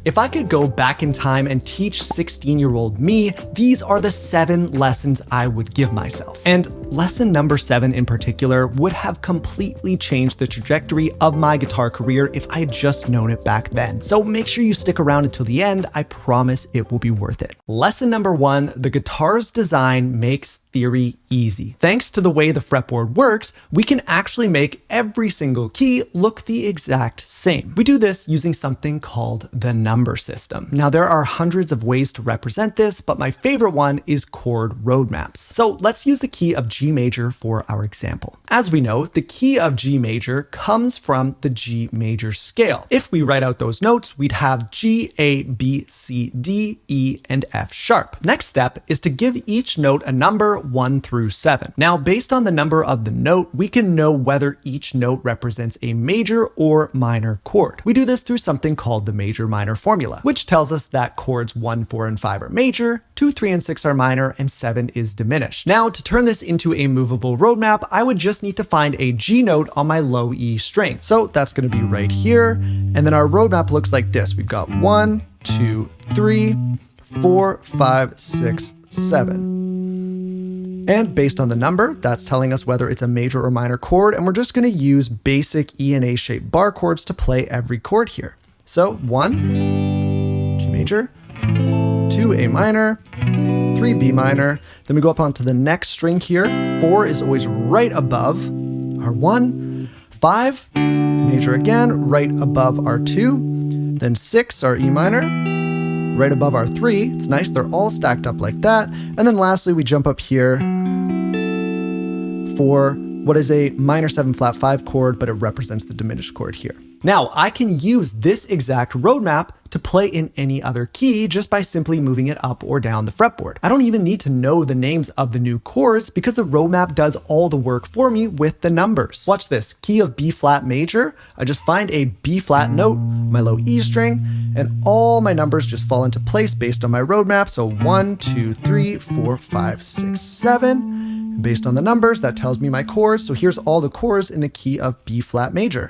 If I could go back in time and teach 16-year-old me, these are the 7 lessons I would give myself. And lesson number 7 in particular would have completely changed the trajectory of my guitar career if I had just known it back then. So make sure you stick around until the end. I promise it will be worth it. Lesson number 1, the guitar's design makes theory easy. Thanks to the way the fretboard works, we can actually make every single key look the exact same. We do this using something called the number system. Now, there are hundreds of ways to represent this, but my favorite one is chord roadmaps. So let's use the key of G major for our example. As we know, the key of G major comes from the G major scale. If we write out those notes, we'd have G, A, B, C, D, E, and F sharp. Next step is to give each note a number 1 through 7. Now, based on the number of the note, we can know whether each note represents a major or minor chord. We do this through something called the major-minor formula, which tells us that chords 1, 4, and 5 are major, 2, 3, and 6 are minor, and 7 is diminished. Now, to turn this into a movable roadmap, I would just need to find a G note on my low E string. So that's going to be right here. And then our roadmap looks like this. We've got 1, 2, 3, 4, 5, 6, 7. And based on the number, that's telling us whether it's a major or minor chord, and we're just going to use basic E and A shaped bar chords to play every chord here. So 1, G major, 2, A minor, 3, B minor, then we go up onto the next string here. 4 is always right above our 1, 5, major again, right above our 2, then 6, our E minor, right above our 3. It's nice, they're all stacked up like that. And then lastly, we jump up here for what is a minor 7 flat 5 chord, but it represents the diminished chord here. Now, I can use this exact roadmap to play in any other key just by simply moving it up or down the fretboard. I don't even need to know the names of the new chords because the roadmap does all the work for me with the numbers. Watch this, key of B flat major. I just find a B flat note, my low E string, and all my numbers just fall into place based on my roadmap. So 1, 2, 3, 4, 5, 6, 7. Based on the numbers, that tells me my chords. So here's all the chords in the key of B flat major.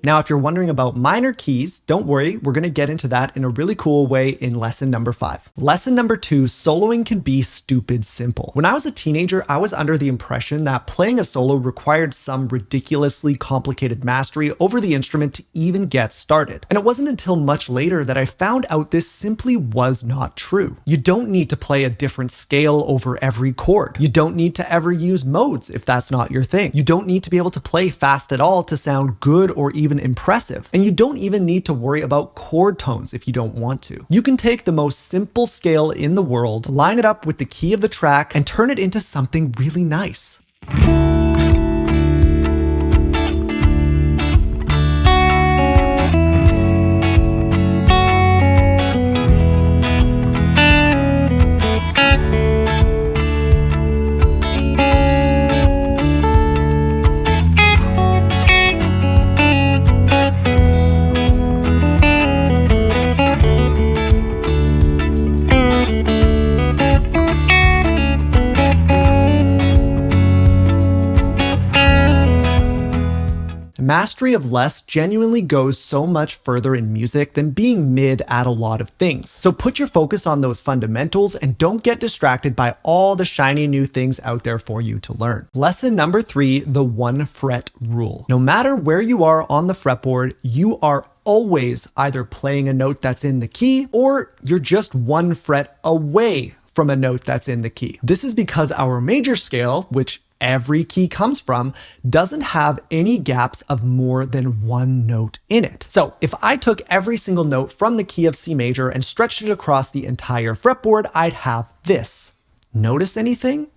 Now, if you're wondering about minor keys, don't worry, we're going to get into that in a really cool way in lesson number 5. Lesson number 2, soloing can be stupid simple. When I was a teenager, I was under the impression that playing a solo required some ridiculously complicated mastery over the instrument to even get started. And it wasn't until much later that I found out this simply was not true. You don't need to play a different scale over every chord. You don't need to ever use modes if that's not your thing. You don't need to be able to play fast at all to sound good or even impressive. And you don't even need to worry about chord tones if you don't want to. You can take the most simple scale in the world, line it up with the key of the track, and turn it into something really nice. Mastery of less genuinely goes so much further in music than being mid at a lot of things. So put your focus on those fundamentals and don't get distracted by all the shiny new things out there for you to learn. Lesson number 3, the 1 fret rule. No matter where you are on the fretboard, you are always either playing a note that's in the key or you're just 1 fret away from a note that's in the key. This is because our major scale, which every key comes from, doesn't have any gaps of more than 1 note in it. So if I took every single note from the key of C major and stretched it across the entire fretboard, I'd have this. Notice anything?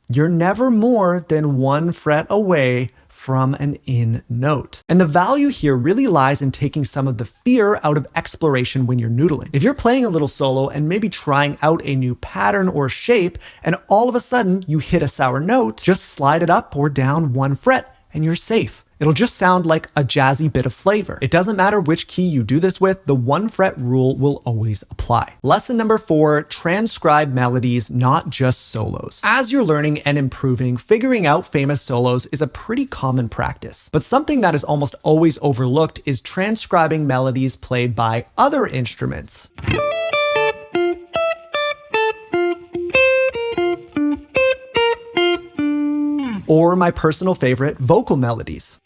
You're never more than 1 fret away from an in note. And the value here really lies in taking some of the fear out of exploration when you're noodling. If you're playing a little solo and maybe trying out a new pattern or shape, and all of a sudden you hit a sour note, just slide it up or down 1 fret and you're safe. It'll just sound like a jazzy bit of flavor. It doesn't matter which key you do this with, the 1 fret rule will always apply. Lesson number 4, transcribe melodies, not just solos. As you're learning and improving, figuring out famous solos is a pretty common practice. But something that is almost always overlooked is transcribing melodies played by other instruments. Or my personal favorite, vocal melodies.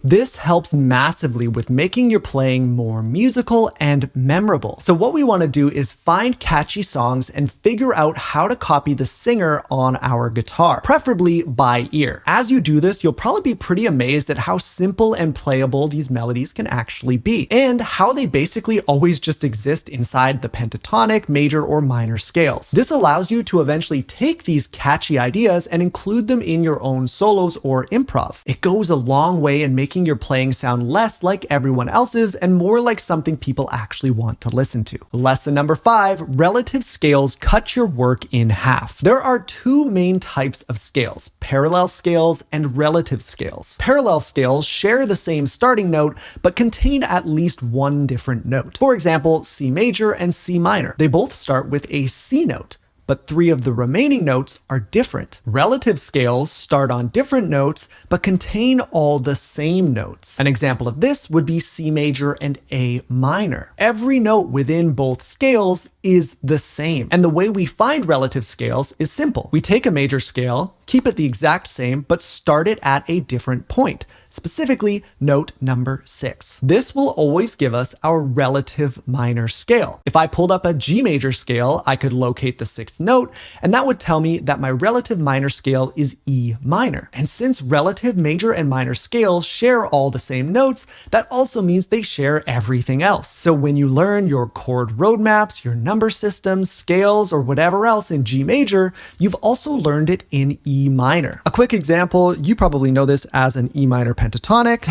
This helps massively with making your playing more musical and memorable. So what we want to do is find catchy songs and figure out how to copy the singer on our guitar, preferably by ear. As you do this, you'll probably be pretty amazed at how simple and playable these melodies can actually be, and how they basically always just exist inside the pentatonic, major, or minor scales. This allows you to eventually take these catchy ideas and include them in your own solos or improv. It goes a long way in making your playing sound less like everyone else's and more like something people actually want to listen to. Lesson number 5, relative scales cut your work in half. There are 2 main types of scales, parallel scales and relative scales. Parallel scales share the same starting note, but contain at least 1 different note. For example, C major and C minor. They both start with a C note, but 3 of the remaining notes are different. Relative scales start on different notes, but contain all the same notes. An example of this would be C major and A minor. Every note within both scales is the same. And the way we find relative scales is simple. We take a major scale, keep it the exact same, but start it at a different point, specifically note number 6. This will always give us our relative minor scale. If I pulled up a G major scale, I could locate the 6th note, and that would tell me that my relative minor scale is E minor. And since relative major and minor scales share all the same notes, that also means they share everything else. So when you learn your chord roadmaps, your number systems, scales, or whatever else in G major, you've also learned it in E minor. A quick example, you probably know this as an E minor pentatonic.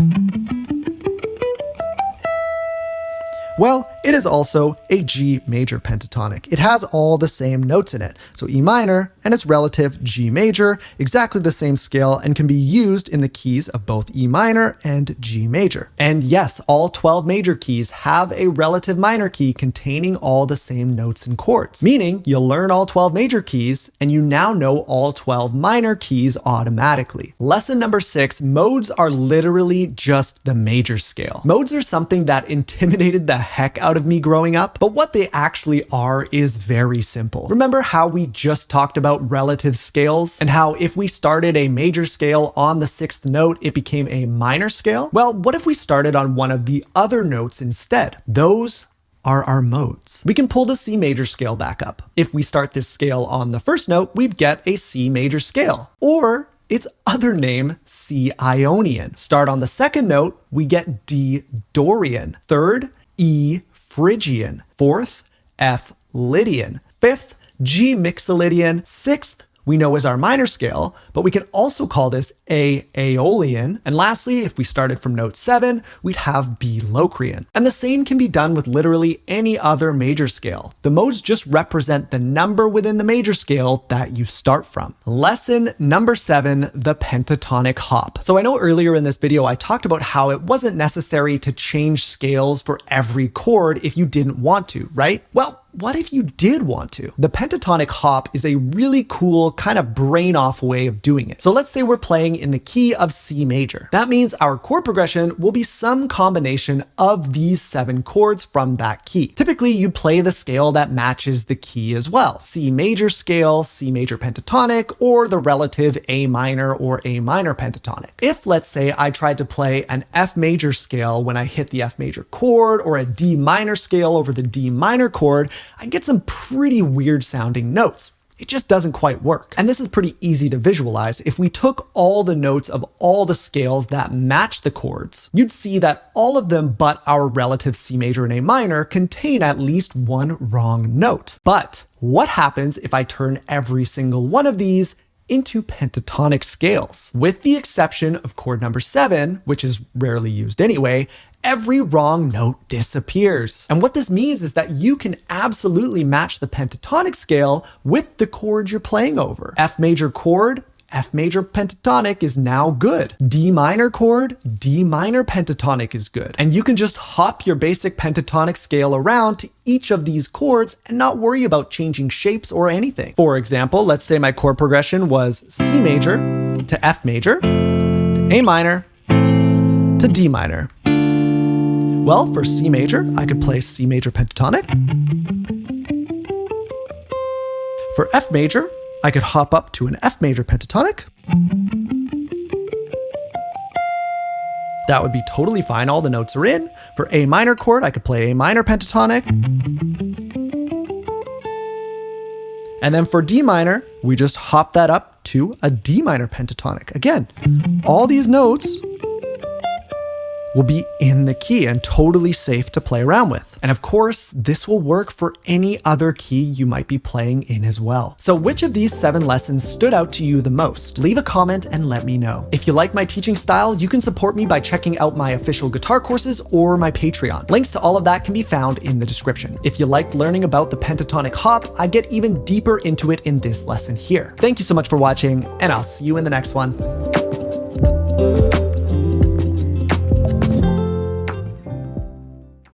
Well, it is also a G major pentatonic. It has all the same notes in it. So E minor and its relative G major, exactly the same scale, and can be used in the keys of both E minor and G major. And yes, all 12 major keys have a relative minor key containing all the same notes and chords, meaning you'll learn all 12 major keys and you now know all 12 minor keys automatically. Lesson number 6, modes are literally just the major scale. Modes are something that intimidated the heck out of me growing up, but what they actually are is very simple. Remember how we just talked about relative scales and how if we started a major scale on the 6th note, it became a minor scale? Well, what if we started on one of the other notes instead? Those are our modes. We can pull the C major scale back up. If we start this scale on the 1st note, we'd get a C major scale, or its other name, C Ionian. Start on the 2nd note, we get D Dorian. 3rd, E Phrygian. 4th, F Lydian. 5th, G Mixolydian. 6th, we know is our minor scale, but we can also call this A Aeolian. And lastly, if we started from note 7, we'd have B Locrian. And the same can be done with literally any other major scale. The modes just represent the number within the major scale that you start from. Lesson number 7, the pentatonic hop. So I know earlier in this video, I talked about how it wasn't necessary to change scales for every chord if you didn't want to, right? Well, what if you did want to? The pentatonic hop is a really cool kind of brain off way of doing it. So let's say we're playing in the key of C major. That means our chord progression will be some combination of these 7 chords from that key. Typically, you play the scale that matches the key as well. C major scale, C major pentatonic, or the relative A minor or A minor pentatonic. If, let's say, I tried to play an F major scale when I hit the F major chord, or a D minor scale over the D minor chord, I'd get some pretty weird sounding notes. It just doesn't quite work. And this is pretty easy to visualize. If we took all the notes of all the scales that match the chords, you'd see that all of them but our relative C major and A minor contain at least one wrong note. But what happens if I turn every single one of these into pentatonic scales? With the exception of chord number 7, which is rarely used anyway, every wrong note disappears. And what this means is that you can absolutely match the pentatonic scale with the chord you're playing over. F major chord, F major pentatonic is now good. D minor chord, D minor pentatonic is good. And you can just hop your basic pentatonic scale around to each of these chords and not worry about changing shapes or anything. For example, let's say my chord progression was C major to F major to A minor to D minor. Well, for C major, I could play C major pentatonic. For F major, I could hop up to an F major pentatonic. That would be totally fine. All the notes are in. For A minor chord, I could play A minor pentatonic. And then for D minor, we just hop that up to a D minor pentatonic. Again, all these notes will be in the key and totally safe to play around with. And of course, this will work for any other key you might be playing in as well. So which of these 7 lessons stood out to you the most? Leave a comment and let me know. If you like my teaching style, you can support me by checking out my official guitar courses or my Patreon. Links to all of that can be found in the description. If you liked learning about the pentatonic hop, I'd get even deeper into it in this lesson here. Thank you so much for watching, and I'll see you in the next one.